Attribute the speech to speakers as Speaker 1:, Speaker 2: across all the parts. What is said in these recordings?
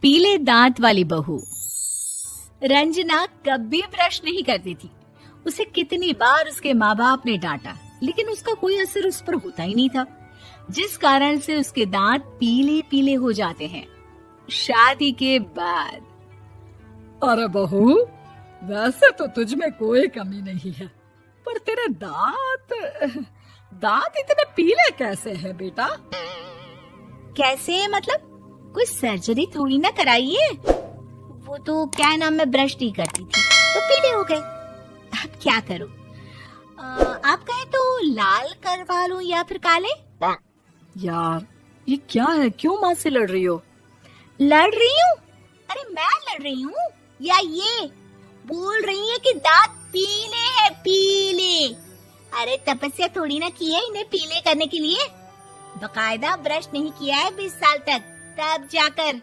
Speaker 1: पीले दांत वाली बहू। रंजना कभी ब्रश नहीं करती थी। उसे कितनी बार उसके माँ बाप ने डांटा, लेकिन उसका कोई असर उस पर होता ही नहीं था, जिस कारण से उसके दांत पीले पीले हो जाते हैं। शादी के बाद।
Speaker 2: अरे बहू, वैसे तो तुझ में कोई कमी नहीं है, पर तेरे दांत इतने पीले कैसे हैं बेटा?
Speaker 1: कैसे मतलब? कोई सर्जरी थोड़ी ना कराई है। वो तो क्या नाम, मैं ब्रश नहीं करती थी तो पीले हो गए। अब क्या करूं? आप कहें तो लाल करवा लूं या फिर काले?
Speaker 2: यार ये क्या है, क्यों माँ से लड़ रही हो?
Speaker 1: लड़ रही हूँ? अरे मैं लड़ रही हूँ या ये बोल रही है कि दांत पीले हैं, पीले। अरे तपस्या थोड़ी ना की है इन्हें पीले करने के लिए। बकायदा ब्रश नहीं किया है 20 साल तक, तब जाकर।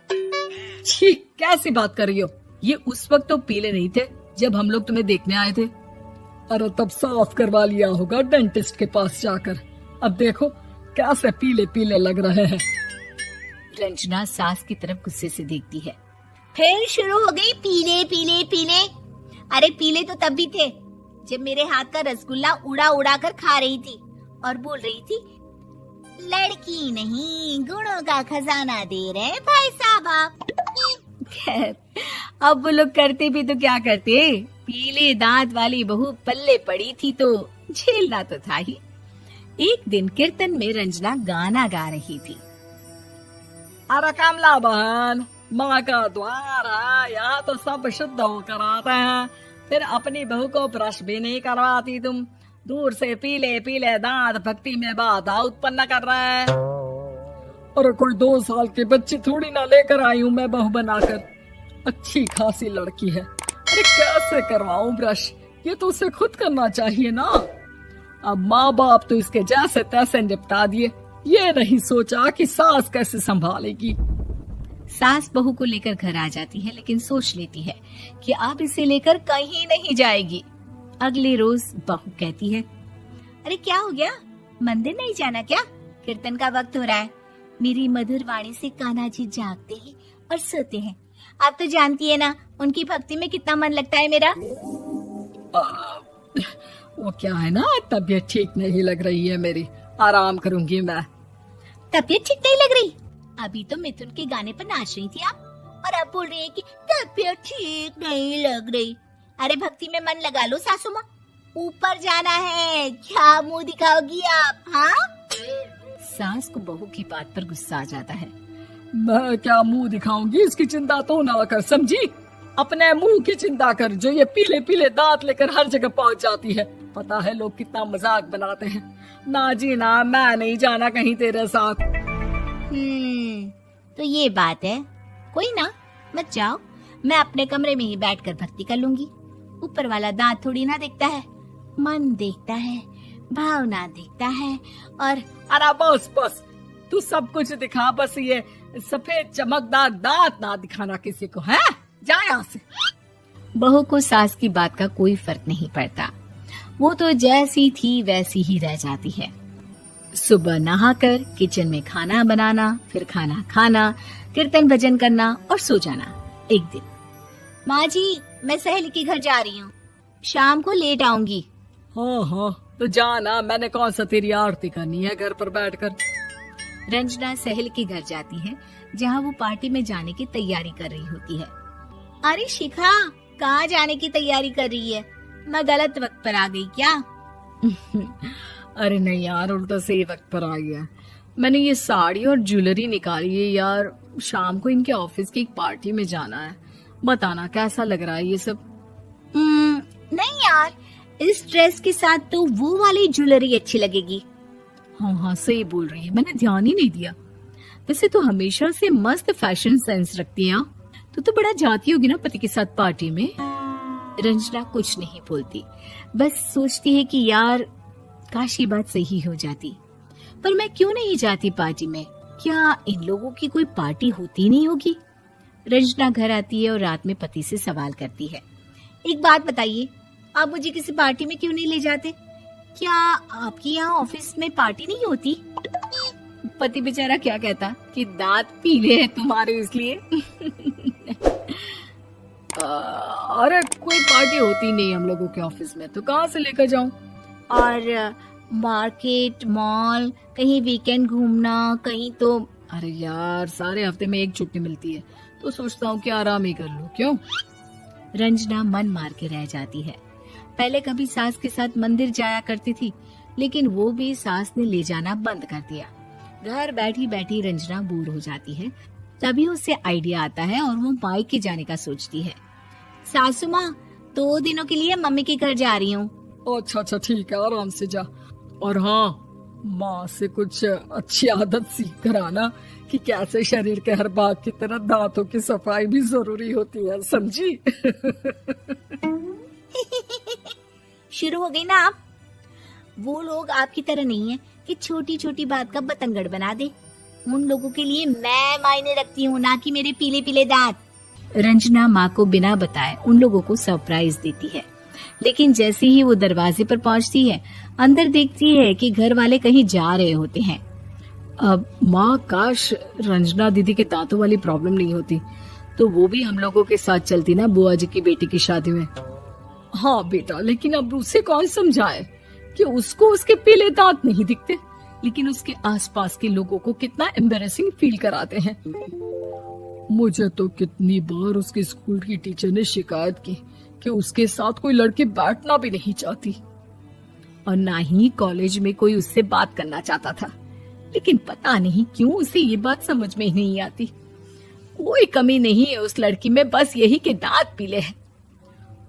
Speaker 2: छी, कैसी बात कर रही हो? ये उस वक्त तो पीले नहीं थे जब हम लोग तुम्हें देखने आए थे। अरे तब साफ करवा लिया होगा डेंटिस्ट के पास जाकर। अब देखो कैसे पीले पीले लग रहे हैं।
Speaker 1: रंजना सास की तरफ गुस्से से देखती है। फिर शुरू हो गई पीले पीले पीले। अरे पीले तो तब भी थे जब मेरे हाथ का रसगुल्ला उड़ा उड़ा कर खा रही थी और बोल रही थी, लड़की नहीं गुणों का खजाना दे रहे भाई साहब आप। खैर, अब वो लोग करते भी तो क्या करते, पीले दांत वाली बहू पल्ले पड़ी थी तो झेलना तो था ही। एक दिन कीर्तन में रंजना गाना गा रही थी।
Speaker 2: अरे कमला बहन, माँ का द्वार है, यहाँ तो सब शुद्ध होकर आते हैं, फिर अपनी बहू को ब्रश भी नहीं करवाती तुम। दूर से पीले पीले दांत भक्ति में बाधा उत्पन्न कर रहे हैं। और कोई 2 साल के बच्चे थोड़ी ना लेकर आई हूँ मैं बहू बनाकर। अच्छी खासी लड़की है, अरे कैसे करवाऊं ब्रश? ये तो उसे खुद करना चाहिए ना। अब माँ बाप तो इसके जैसे तैसे निपटा दिए, ये नहीं सोचा कि सास कैसे संभालेगी।
Speaker 1: सास बहू को लेकर घर आ जाती है, लेकिन सोच लेती है कि अब इसे लेकर कहीं नहीं जाएगी। अगले रोज बहू कहती है, अरे क्या हो गया, मंदिर नहीं जाना क्या? कीर्तन का वक्त हो रहा है। मेरी मधुर वाणी से कान्हा जी जागते हैं और सोते हैं। आप तो जानती है ना उनकी भक्ति में कितना मन लगता है मेरा।
Speaker 2: वो क्या है ना, तबीयत ठीक नहीं लग रही है मेरी, आराम करूंगी मैं।
Speaker 1: तबीयत ठीक नहीं लग रही? अभी तो मिथुन के गाने पर नाच रही थी आप, और अब बोल रही है कि तबीयत ठीक नहीं लग रही। अरे भक्ति में मन लगा लो सासू माँ, ऊपर जाना है, क्या मुंह दिखाओगी आप? हाँ? सास को बहू की बात पर गुस्सा आ जाता है।
Speaker 2: मैं क्या मुंह दिखाऊंगी, इसकी चिंता तो ना कर, समझी? अपने मुंह की चिंता कर, जो ये पीले पीले दांत लेकर हर जगह पहुंच जाती है। पता है लोग कितना मजाक बनाते हैं। ना जी ना, मैं नहीं जाना कहीं तेरे साथ।
Speaker 1: तो ये बात है। कोई ना, मत जाओ, मैं अपने कमरे में ही बैठकर भक्ति कर लूंगी। ऊपर वाला दांत थोड़ी ना देखता है, मन देखता है, भावना देखता है। और
Speaker 2: अरे बस बस, तू सब कुछ दिखा, बस ये सफेद चमकदार दांत ना दिखाना किसी को, है? जा यहाँ से।
Speaker 1: बहू को सास की बात का कोई फर्क नहीं पड़ता, वो तो जैसी थी वैसी ही रह जाती है। सुबह नहाकर किचन में खाना बनाना, फिर खाना खाना, कीर्तन भजन करना और सो जाना। एक दिन, माँ जी मैं सहेली के घर जा रही हूँ, शाम को लेट आऊंगी।
Speaker 2: हाँ, तो जाना, मैंने कौन सा तेरी आरती करनी है घर पर बैठकर।
Speaker 1: रंजना सहेली के घर जाती है, जहाँ वो पार्टी में जाने की तैयारी कर रही होती है। अरे शिखा, कहाँ जाने की तैयारी कर रही है? मैं गलत वक्त पर आ गई क्या?
Speaker 2: अरे नहीं यार, उल्टा सही वक्त पर आई है। मैंने ये साड़ी और ज्वेलरी निकाली है यार, शाम को इनके ऑफिस की एक पार्टी में जाना है। बताना कैसा लग रहा है ये सब?
Speaker 1: नहीं यार, इस ड्रेस के साथ तो वो वाली ज्वेलरी अच्छी लगेगी।
Speaker 2: हाँ सही बोल रही है, मैंने ध्यान ही नहीं दिया। वैसे तो हमेशा से मस्त फैशन सेंस रखती है। तो बड़ा जाती होगी ना पति के साथ पार्टी में।
Speaker 1: रंजना कुछ नहीं बोलती, बस सोचती है कि यार काश ये बात सही हो जाती, पर मैं क्यों नहीं जाती पार्टी में? क्या इन लोगों की कोई पार्टी होती नहीं होगी? रंजना घर आती है और रात में पति से सवाल करती है, एक बात बताइए, आप मुझे किसी पार्टी में क्यों नहीं ले जाते? क्या आपके यहाँ ऑफिस में पार्टी नहीं होती? पति बेचारा क्या कहता कि दांत पीले हैं तुम्हारे इसलिए।
Speaker 2: अरे कोई पार्टी होती नहीं हम लोगों के ऑफिस में, तो कहाँ से लेकर जाऊं?
Speaker 1: और मार्केट, मॉल, कहीं वीकेंड घूमना, कहीं तो।
Speaker 2: अरे यार सारे हफ्ते में एक छुट्टी मिलती है, तो सोचता हूँ कि आराम ही कर लूं। क्यों?
Speaker 1: रंजना मन मार के रह जाती है। पहले कभी सास के साथ मंदिर जाया करती थी, लेकिन वो भी सास ने ले जाना बंद कर दिया। घर बैठी बैठी रंजना बोर हो जाती है। तभी उसे आइडिया आता है और वो मायके जाने का सोचती है। सासू माँ, 2 दिनों के लिए मम्मी के घर जा रही हूँ।
Speaker 2: अच्छा अच्छा ठीक है, आराम से जा। और हाँ, माँ से कुछ अच्छी आदत सीख कर आना कि कैसे शरीर के हर भाग की तरह दांतों की सफाई भी जरूरी होती है, समझी?
Speaker 1: शुरू हो गई ना आप। वो लोग आपकी तरह नहीं है कि छोटी छोटी बात का बतंगड़ बना दे। उन लोगों के लिए मैं मायने रखती हूँ, ना कि मेरे पीले पीले दांत। रंजना माँ को बिना बताए उन लोगों को सरप्राइज देती है, लेकिन जैसे ही वो दरवाजे पर पहुंचती है, अंदर देखती है कि घर वाले कहीं जा रहे होते हैं।
Speaker 2: अब माँ, काश रंजना दीदी के दांतों वाली प्रॉब्लम नहीं होती, तो वो भी हम लोगों के साथ चलती ना बुआ जी की बेटी की शादी में। हाँ बेटा, लेकिन अब उसे कौन समझाए कि उसको उसके पीले दांत नहीं दिखते, लेकिन उसके आसपास के लोगों को कितना एम्बैरेसिंग फील कराते हैं। मुझे तो कितनी बार उसके स्कूल की टीचर ने शिकायत की कि उसके साथ कोई लड़की बैठना भी नहीं चाहती, और ना ही कॉलेज में कोई उससे बात करना चाहता था। लेकिन पता नहीं क्यों उसे ये बात समझ में ही नहीं आती। कोई कमी नहीं है उस लड़की में, बस यही कि दांत पीले हैं।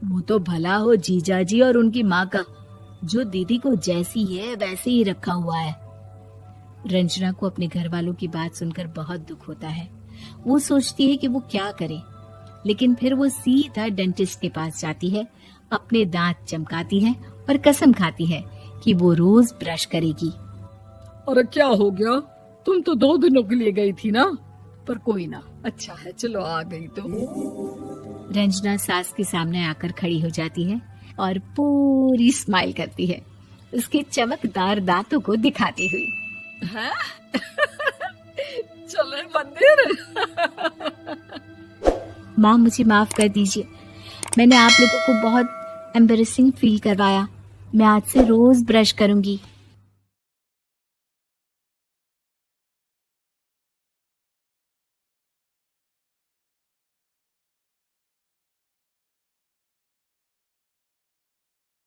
Speaker 2: वो तो भला हो जीजा जी और उनकी माँ का, जो दीदी को जैसी है वैसे ही रखा हुआ है। रंजना को अपने घर वालों की बात सुनकर बहुत दुख होता है। वो सोचती है कि वो क्या करे, लेकिन फिर वो सीधा डेंटिस्ट के पास जाती है, अपने दांत चमकाती है और कसम खाती है कि वो रोज ब्रश करेगी। अरे क्या हो गया? तुम तो 2 दिनों के लिए गई थी ना, पर कोई ना, अच्छा है, चलो आ गई तो।
Speaker 1: रंजना सास के सामने आकर खड़ी हो जाती है और पूरी स्माइल करती है, उसके चमकदार दांतों को दिखाती हुई।
Speaker 2: हैं? चले मंदिर।
Speaker 1: माँ, मुझे माफ कर दीजिए, मैंने आप लोगों को बहुत एम्बैरेसिंग फील करवाया। मैं आज से रोज ब्रश करूंगी।